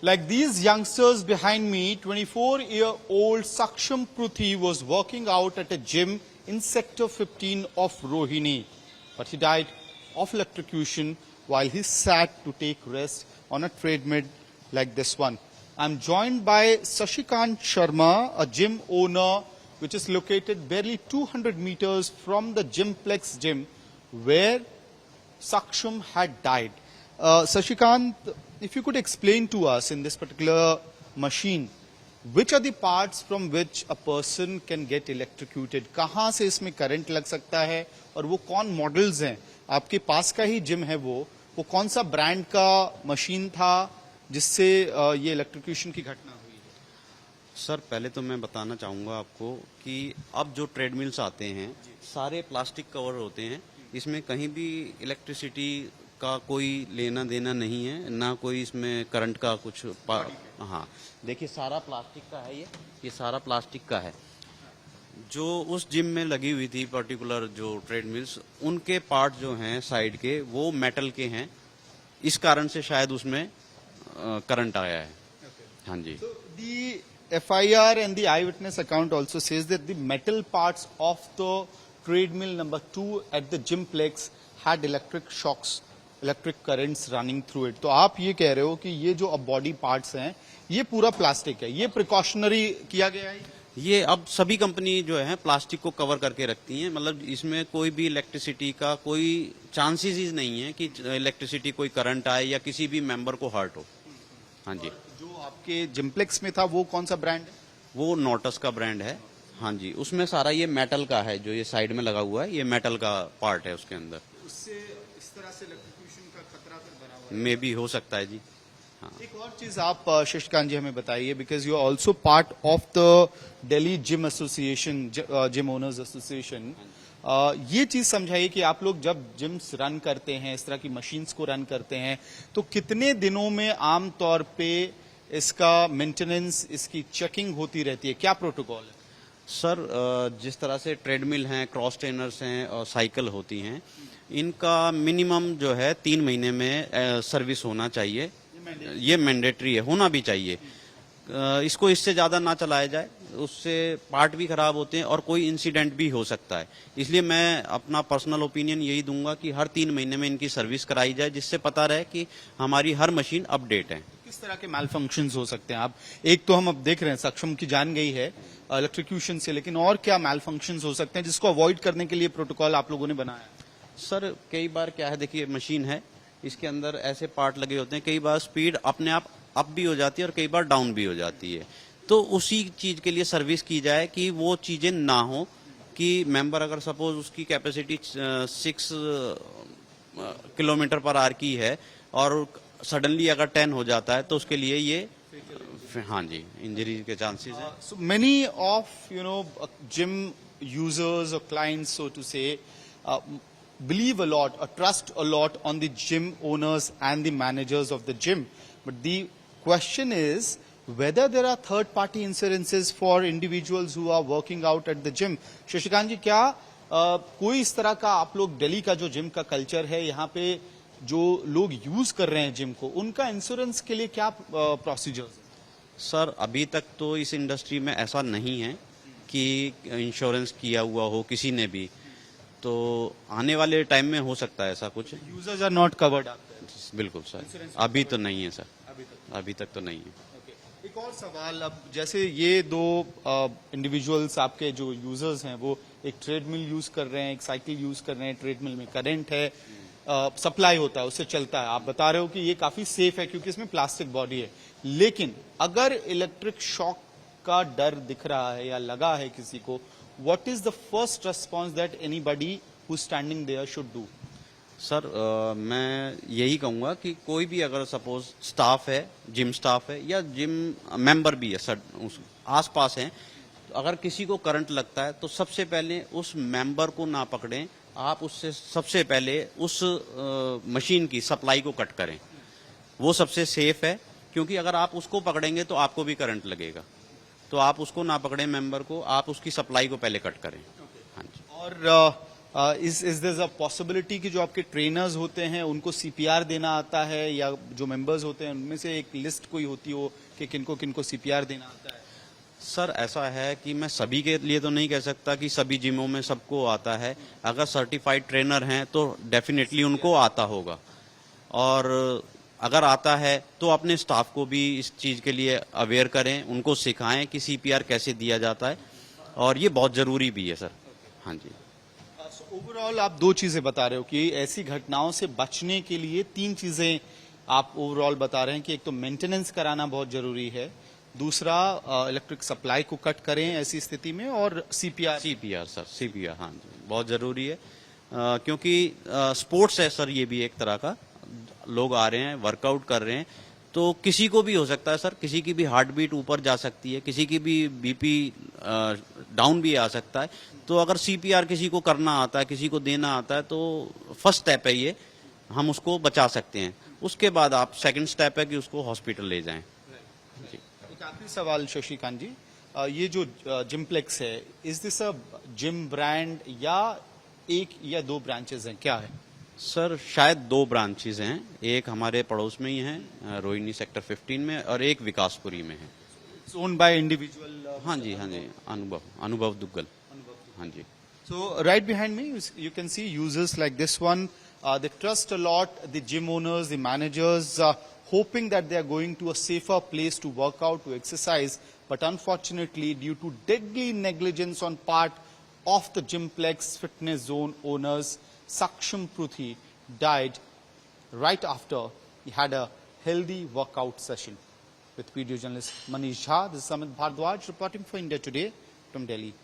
Like these youngsters behind me, 24-year-old Saksham Pruthi was working out at a gym in Sector 15 of Rohini. But he died of electrocution while he sat to take rest on a treadmill like this one. I'm joined by Sashikant Sharma, a gym owner which is located barely 200 meters from the Gymplex gym where Saksham had died. Sashikant, if you could explain to us in this particular machine, which are the parts from which a person can get electrocuted? कहाँ से इसमें current लग सकता है और वो कौन models हैं? आपके पास का ही जिम है वो कौन सा ब्रांड का मशीन था जिससे ये इलेक्ट्रोक्यूशन की घटना हुई? सर पहले तो मैं बताना चाहूँगा आपको कि अब जो ट्रेडमिल्स आते हैं सारे प्लास्टिक कवर होते हैं, इसमें कहीं भी इलेक्ट्रिसिटी का कोई लेना देना नहीं है, ना कोई इसमें करंट का कुछ हाँ देखिए सारा प्लास्टिक का है, ये सारा प्लास्टिक का है। जो उस जिम में लगी हुई थी पर्टिकुलर जो ट्रेडमिल्स, उनके पार्ट जो हैं साइड के वो मेटल के हैं, इस कारण से शायद उसमें करंट आया है। हाँ जी। The FIR and the eyewitness account also says that the metal parts of the treadmill number 2 at the Gymplex had electric shocks, electric currents running through it. तो आप ये कह रहे हो कि ये जो अब बॉडी पार्ट्स हैं ये पूरा प्लास्टिक है, ये प्रिकॉशनरी किया गया है? ये अब सभी कंपनी जो है प्लास्टिक को कवर करके रखती हैं, मतलब इसमें कोई भी इलेक्ट्रिसिटी का कोई चांसेस ही नहीं है कि इलेक्ट्रिसिटी कोई करंट आए या किसी भी मेंबर को हर्ट हो। हाँ जी। जो आपके जिम्प्लेक्स में था वो कौन सा ब्रांड है? वो नोटस का ब्रांड है। हाँ जी, उसमें सारा ये मेटल का है, जो ये साइड में लगा हुआ है ये मेटल का पार्ट है उसके अंदर। उससे इस तरह से इलेक्ट्रोक्यूशन का खतरा फिर बना हुआ है? मे भी हो सकता है जी। हाँ। एक और चीज आप शशिकांत जी हमें बताइए, because you are also part of the Delhi gym association, gym owners association. ये चीज समझाइए कि आप लोग जब जिम्स रन करते हैं, इस तरह की मशीन्स को रन करते हैं, तो कितने दिनों में आम तौर पे इसका मेंटेनेंस, इसकी चेकिंग होती रहती है? क्या प्रोटोकॉल है? सर जिस तरह से ट्रेडमिल हैं, क्रॉस ट्रेनर्स हैं और साइकिल होती हैं, इनका मिनिमम जो है 3 महीने में सर्विस होना चाहिए। ये मैंडेटरी है, होना भी चाहिए। इसको इससे ज्यादा ना चलाया जाए, उससे पार्ट भी खराब होते हैं और कोई इंसिडेंट भी हो सकता है। इसलिए मैं अपना पर्सनल ओपिनियन यही दूंगा कि हर 3 महीने में इनकी सर्विस कराई जाए, जिससे पता रहे कि हमारी हर मशीन अपडेट है। किस तरह के मैल फंक्शंस हो सकते हैं? आप एक तो हम अब देख रहे हैं सक्षम की जान गई है इलेक्ट्रोक्यूशन से, लेकिन और क्या मैल फंक्शंस हो सकते हैं जिसको अवॉइड करने के लिए प्रोटोकॉल आप लोगों ने बनाया? सर कई बार क्या है, देखिए मशीन है, इसके अंदर ऐसे पार्ट लगे होते हैं, कई बार स्पीड अपने आप अप भी हो जाती है और कई बार डाउन भी हो जाती है। तो उसी चीज के लिए सर्विस की जाए कि वो चीजें ना हो कि मेंबर अगर सपोज उसकी कैपेसिटी 6 किलोमीटर पर आवर की है और सडनली अगर 10 हो जाता है तो उसके लिए ये हाँ जी इंजरी के चांसेस है। So many of gym users or clients, so to say, believe a lot or trust a lot on the gym owners and the managers of the gym. But the question is whether there are third party insurances for individuals who are working out at the gym. Shashikant ji, क्या कोई इस तरह का आप लोग दिल्ली का जो gym का कल्चर है, यहाँ पे जो लोग यूज कर रहे हैं जिम को, उनका इंश्योरेंस के लिए क्या प्रोसीजर्स? सर अभी तक तो इस इंडस्ट्री में ऐसा नहीं है कि इंश्योरेंस किया हुआ हो किसी ने भी, तो आने वाले टाइम में हो सकता है ऐसा कुछ। Users are not covered? बिल्कुल सर, अभी तो नहीं है सर, अभी तक तो नहीं है। एक और सवाल, अब जैसे ये दो इंडिविजुअल्स आपके जो यूजर्स हैं वो एक ट्रेडमिल यूज कर रहे हैं, एक साइकिल यूज कर रहे हैं, ट्रेडमिल में करंट है, सप्लाई होता है, उससे चलता है। आप बता रहे हो कि ये काफी सेफ है क्योंकि इसमें प्लास्टिक बॉडी है, लेकिन अगर इलेक्ट्रिक शॉक का डर दिख रहा है या लगा है किसी को, what is the first response that anybody who standing there should do? Sir मैं यही कहूंगा कि कोई भी अगर सपोज स्टाफ है, जिम स्टाफ है या जिम मेंबर भी है सर उस आसपास हैं, तो अगर किसी को करंट लगता है तो सबसे पहले उस मेंबर को ना पकड़ें, आप उससे सबसे पहले उस मशीन की सप्लाई को कट करें, वो सबसे सेफ है। क्योंकि अगर आप उसको पकड़ेंगे तो आपको भी करंट लगेगा, तो आप उसको ना पकड़ें मेंबर को, आप उसकी सप्लाई को पहले कट करें। हाँ जी। और इज दिस अ पॉसिबिलिटी कि जो आपके ट्रेनर्स होते हैं उनको सीपीआर देना आता है, या जो मेंबर्स होते हैं उनमें से एक लिस्ट कोई होती हो कि किनको किनको सीपीआर देना आता है? सर ऐसा है कि मैं सभी के लिए तो नहीं कह सकता कि सभी जिमों में सबको आता है। अगर सर्टिफाइड ट्रेनर हैं तो डेफिनेटली उनको आता होगा, और अगर आता है तो अपने स्टाफ को भी इस चीज़ के लिए अवेयर करें, उनको सिखाएं कि सीपीआर कैसे दिया जाता है, और ये बहुत ज़रूरी भी है सर। हाँ जी। ओवरऑल आप दो चीजें बता रहे हो कि ऐसी घटनाओं से बचने के लिए तीन चीजें आप ओवरऑल बता रहे हैं कि एक तो मेंटेनेंस कराना बहुत जरूरी है, दूसरा इलेक्ट्रिक सप्लाई को कट करें ऐसी स्थिति में, और सीपीआर सर सीपीआर हाँ जी बहुत ज़रूरी है, क्योंकि स्पोर्ट्स है सर, ये भी एक तरह का। लोग आ रहे हैं, वर्कआउट कर रहे हैं, तो किसी को भी हो सकता है सर, किसी की भी हार्ट बीट ऊपर जा सकती है, किसी की भी बीपी डाउन भी आ सकता है। तो अगर सीपीआर किसी को करना आता है, किसी को देना आता है, तो फर्स्ट स्टेप है ये, हम उसको बचा सकते हैं। उसके बाद आप सेकंड स्टेप है कि उसको हॉस्पिटल ले जाएं। जी। एक आखिरी सवाल शशिकांत जी, ये जो जिमप्लेक्स है, is this a gym brand या एक या दो ब्रांचेस हैं, क्या है? सर शायद 2 ब्रांचेज हैं, एक हमारे पड़ोस में ही है रोहिणी सेक्टर 15 में, और एक विकासपुरी में है। Owned by individual? हाँ जी अनुभव दुग्गल। हाँ जी। So right behind me, you can see users like this one. They trust a lot the gym owners, the managers, hoping that they are going to a safer place to work out, to exercise. But unfortunately, due to deadly negligence on part of the Gymplex Fitness Zone owners, Saksham Pruthi died right after he had a healthy workout session. With video journalist Manish Jha, this is Amit Bhardwaj reporting for India Today from Delhi.